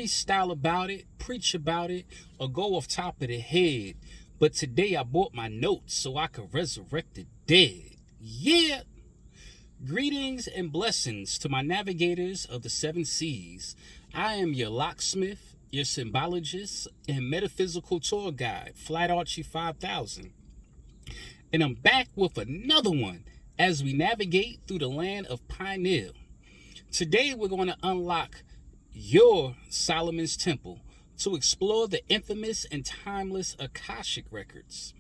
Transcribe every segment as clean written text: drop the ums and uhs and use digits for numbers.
freestyle about it, preach about it, or go off top of the head. But today I bought my notes so I could resurrect the dead. Yeah! Greetings and blessings to my navigators of the seven seas. I am your locksmith, your symbologist, and metaphysical tour guide, Flat Archie 5000. And I'm back with another one as we navigate through the land of Pineal. Today we're going to unlock your Solomon's Temple to explore the infamous and timeless Akashic Records.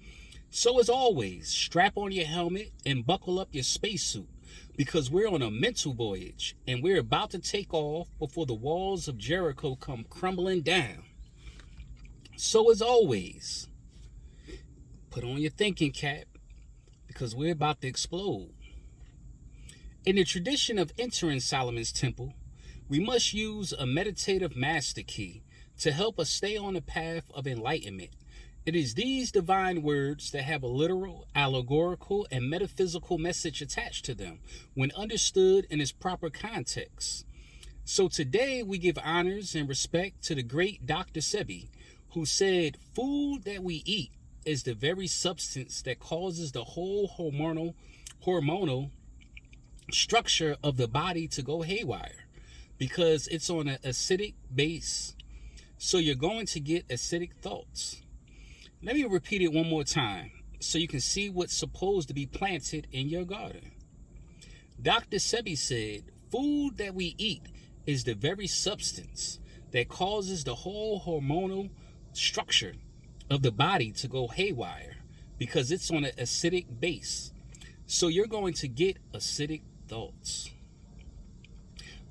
So as always, strap on your helmet and buckle up your spacesuit because we're on a mental voyage and we're about to take off before the walls of Jericho come crumbling down. So as always, put on your thinking cap because we're about to explode. In the tradition of entering Solomon's Temple, we must use a meditative master key to help us stay on the path of enlightenment. It is these divine words that have a literal, allegorical, and metaphysical message attached to them when understood in its proper context. So today we give honors and respect to the great Dr. Sebi, who said, "Food that we eat is the very substance that causes the whole hormonal structure of the body to go haywire because it's on an acidic base. So you're going to get acidic thoughts." Let me repeat it one more time so you can see what's supposed to be planted in your garden. Dr. Sebi said, "Food that we eat is the very substance that causes the whole hormonal structure of the body to go haywire because it's on an acidic base. So you're going to get acidic thoughts."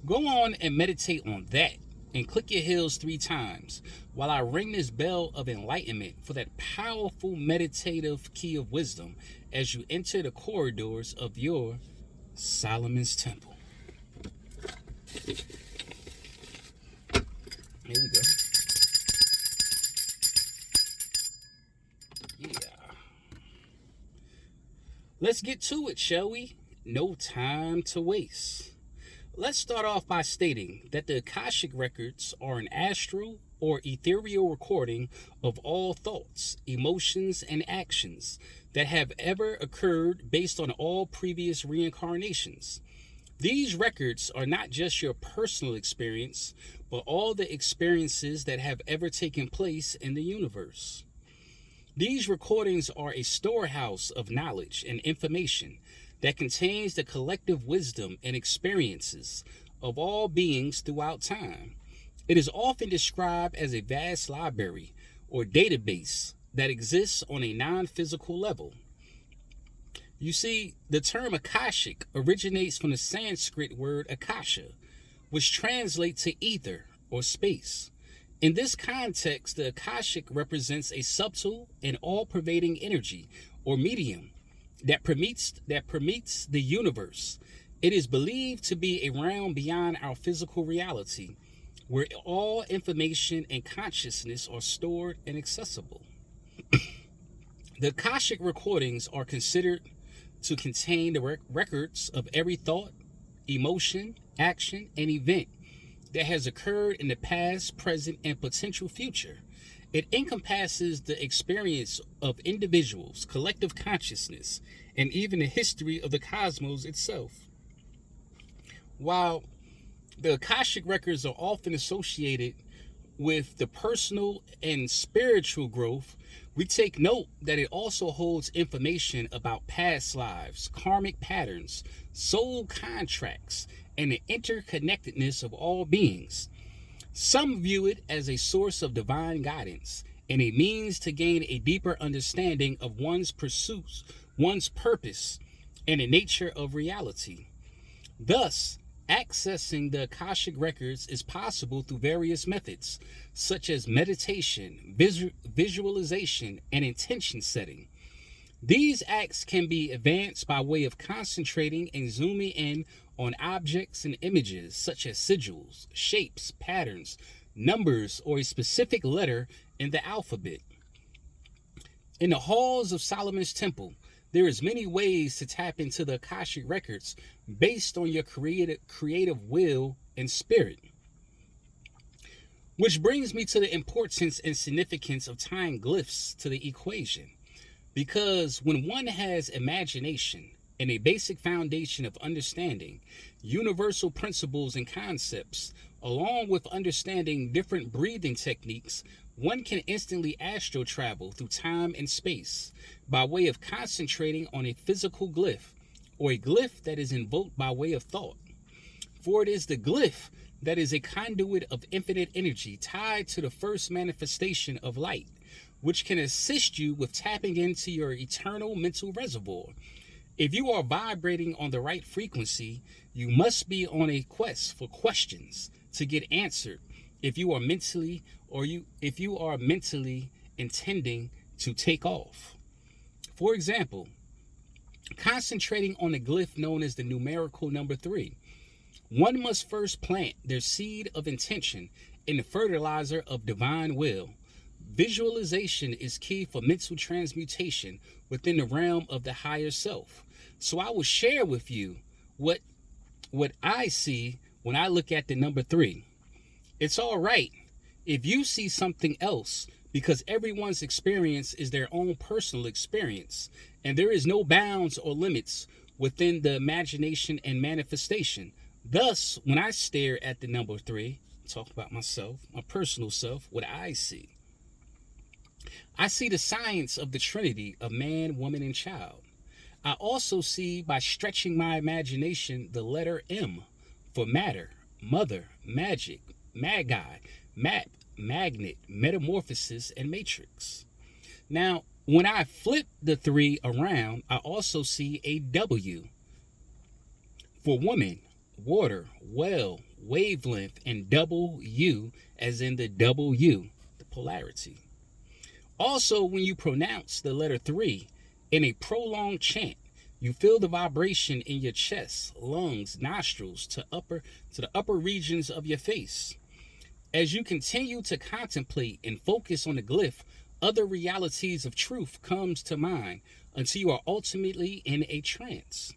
Go on and meditate on that and click your heels 3 times while I ring this bell of enlightenment for that powerful meditative key of wisdom as you enter the corridors of your Solomon's Temple. Here we go. Yeah. Let's get to it, shall we? No time to waste. Let's start off by stating that the Akashic Records are an astral or ethereal recording of all thoughts, emotions, and actions that have ever occurred based on all previous reincarnations. These records are not just your personal experience, but all the experiences that have ever taken place in the universe. These recordings are a storehouse of knowledge and information that contains the collective wisdom and experiences of all beings throughout time. It is often described as a vast library or database that exists on a non-physical level. You see, the term Akashic originates from the Sanskrit word Akasha, which translates to ether or space. In this context, the Akashic represents a subtle and all-pervading energy or medium that permeates the universe. It is believed to be a realm beyond our physical reality, where all information and consciousness are stored and accessible. The Akashic recordings are considered to contain the records of every thought, emotion, action, and event that has occurred in the past, present, and potential future. It encompasses the experience of individuals, collective consciousness, and even the history of the cosmos itself. While the Akashic Records are often associated with the personal and spiritual growth, we take note that it also holds information about past lives, karmic patterns, soul contracts, and the interconnectedness of all beings. Some view it as a source of divine guidance and a means to gain a deeper understanding of one's pursuits, one's purpose, and the nature of reality. Thus, accessing the Akashic Records is possible through various methods, such as meditation, visualization, and intention setting. These acts can be advanced by way of concentrating and zooming in on objects and images such as sigils, shapes, patterns, numbers, or a specific letter in the alphabet. In the halls of Solomon's Temple, there is many ways to tap into the Akashic Records based on your creative will and spirit. Which brings me to the importance and significance of tying glyphs to the equation. Because when one has imagination and a basic foundation of understanding universal principles and concepts, along with understanding different breathing techniques, one can instantly astral travel through time and space by way of concentrating on a physical glyph or a glyph that is invoked by way of thought. For it is the glyph that is a conduit of infinite energy tied to the first manifestation of light, which can assist you with tapping into your eternal mental reservoir. If you are vibrating on the right frequency, you must be on a quest for questions to get answered if you are mentally intending to take off. For example, concentrating on the glyph known as the numerical number 3. One must first plant their seed of intention in the fertilizer of divine will. Visualization is key for mental transmutation within the realm of the higher self. So I will share with you what I see when I look at the number 3. It's all right if you see something else, because everyone's experience is their own personal experience, and there is no bounds or limits within the imagination and manifestation. Thus, when I stare at the number 3, talk about myself, my personal self, what I see the science of the Trinity of man, woman, and child. I also see, by stretching my imagination, the letter M for matter, mother, magic, magi, map, magnet, metamorphosis, and matrix. Now, when I flip the 3 around, I also see a W for woman, water, well, wavelength, and double U, as in the W, the polarity. Also, when you pronounce the letter 3 in a prolonged chant, you feel the vibration in your chest, lungs, nostrils, to the upper regions of your face. As you continue to contemplate and focus on the glyph, other realities of truth comes to mind until you are ultimately in a trance.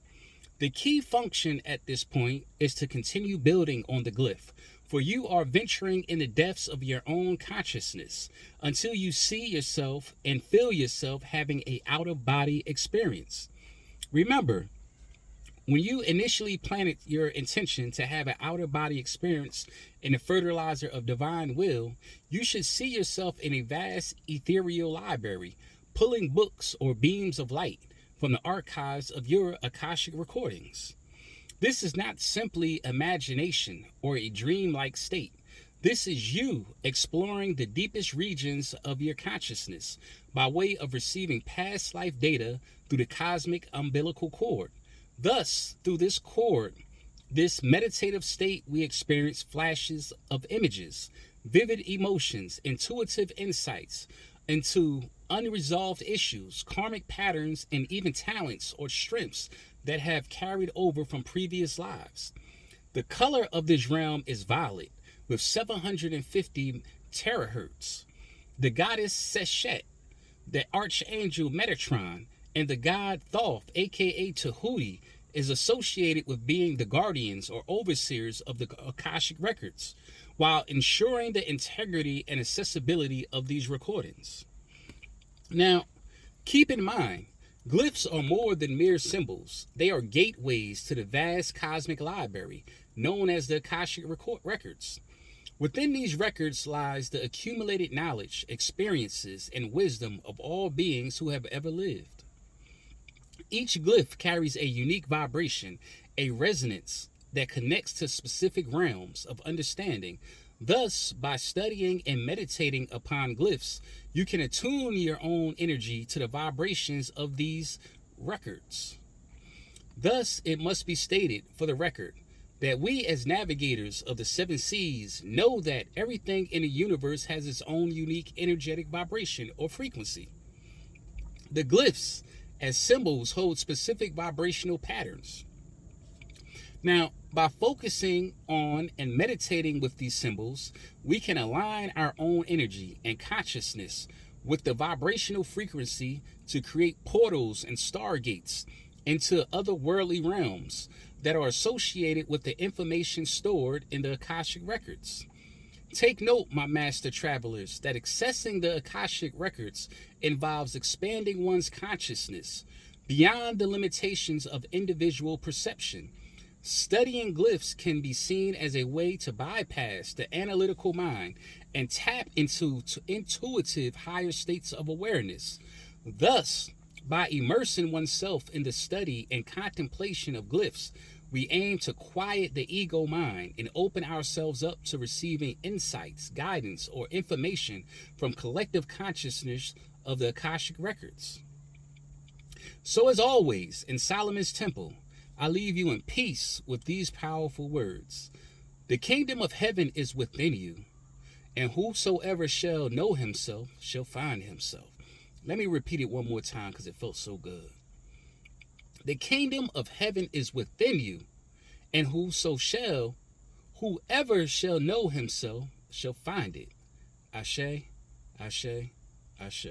The key function at this point is to continue building on the glyph, for you are venturing in the depths of your own consciousness until you see yourself and feel yourself having an out-of-body experience. Remember, when you initially planted your intention to have an out-of-body experience in the fertilizer of divine will, you should see yourself in a vast ethereal library, pulling books or beams of light from the archives of your Akashic recordings. This is not simply imagination or a dream-like state. This is you exploring the deepest regions of your consciousness by way of receiving past life data through the cosmic umbilical cord. Thus, through this cord, this meditative state, we experience flashes of images, vivid emotions, intuitive insights into unresolved issues, karmic patterns, and even talents or strengths that have carried over from previous lives. The color of this realm is violet with 750 terahertz. The goddess Seshet, the archangel Metatron, and the god Thoth, aka Tahuti, is associated with being the guardians or overseers of the Akashic Records, while ensuring the integrity and accessibility of these recordings. Now, keep in mind, glyphs are more than mere symbols. They are gateways to the vast cosmic library known as the Akashic Records. Within these records lies the accumulated knowledge, experiences, and wisdom of all beings who have ever lived. Each glyph carries a unique vibration, a resonance that connects to specific realms of understanding. Thus, by studying and meditating upon glyphs, you can attune your own energy to the vibrations of these records. Thus, it must be stated for the record that we as navigators of the 7 seas know that everything in the universe has its own unique energetic vibration or frequency. The glyphs as symbols hold specific vibrational patterns. Now, by focusing on and meditating with these symbols, we can align our own energy and consciousness with the vibrational frequency to create portals and stargates into otherworldly realms that are associated with the information stored in the Akashic Records. Take note, my master travelers, that accessing the Akashic Records involves expanding one's consciousness beyond the limitations of individual perception. Studying glyphs can be seen as a way to bypass the analytical mind and tap into intuitive higher states of awareness. Thus, by immersing oneself in the study and contemplation of glyphs, we aim to quiet the ego mind and open ourselves up to receiving insights, guidance, or information from collective consciousness of the Akashic Records. So, as always, in Solomon's Temple, I leave you in peace with these powerful words. The kingdom of heaven is within you, and whosoever shall know himself shall find himself. Let me repeat it one more time because it felt so good. The kingdom of heaven is within you, and whoever shall know himself shall find it. Ashe, Ashe, Ashe.